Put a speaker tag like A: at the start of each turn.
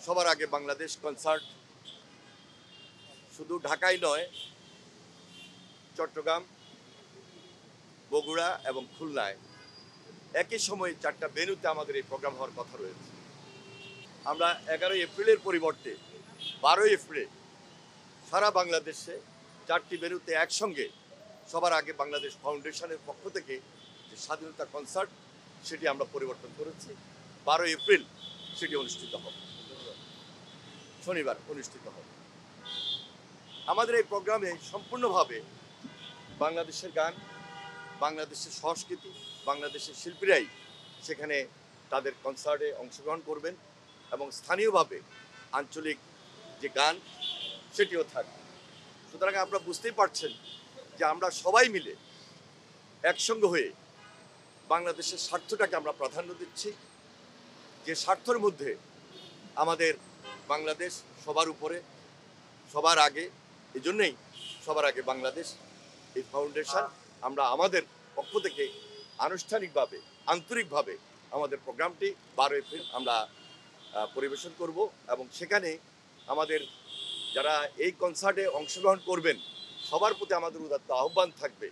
A: সবার আগে বাংলাদেশ কনসার্ট শুধু ঢাকায় নয়, চট্টগ্রাম, বগুড়া এবং খুলনায় একই সময়ে 4টা ভেন্যুতে আমাদের এই প্রোগ্রাম হওয়ার কথা রয়েছে। আমরা 11 এপ্রিলের পরিবর্তে 12 এপ্রিলে সারা বাংলাদেশে 4টি ভেন্যুতে একসঙ্গে সবার আগে বাংলাদেশ ফাউন্ডেশনের পক্ষ থেকে যে স্বাধীনতা কনসার্ট সেটি আমরা পরিবর্তন করেছি। 12 এপ্রিল সেটি অনুষ্ঠিত হবে, শনিবার অনুষ্ঠিত হবে। আমাদের এই প্রোগ্রামে সম্পূর্ণভাবে বাংলাদেশের গান, বাংলাদেশের সংস্কৃতি, বাংলাদেশের শিল্পীরাই সেখানে তাদের কনসার্টে অংশগ্রহণ করবেন এবং স্থানীয়ভাবে আঞ্চলিক যে গান সেটিও থাকবে। সুতরাং আপনারা বুঝতেই পারছেন যে আমরা সবাই মিলে একসঙ্গে হয়ে বাংলাদেশের স্বার্থটাকে আমরা প্রাধান্য দিচ্ছি, যে স্বার্থের মধ্যে আমাদের বাংলাদেশ সবার উপরে, সবার আগে। এজন্যই সবার আগে বাংলাদেশ এই ফাউন্ডেশন আমরা আমাদের পক্ষ থেকে আনুষ্ঠানিকভাবে আন্তরিকভাবে আমাদের প্রোগ্রামটি 12 এপ্রিল আমরা পরিবেশন করব এবং সেখানে আমাদের যারা এই কনসার্টে অংশগ্রহণ করবেন সবার প্রতি আমাদের উদাত্ত আহ্বান থাকবে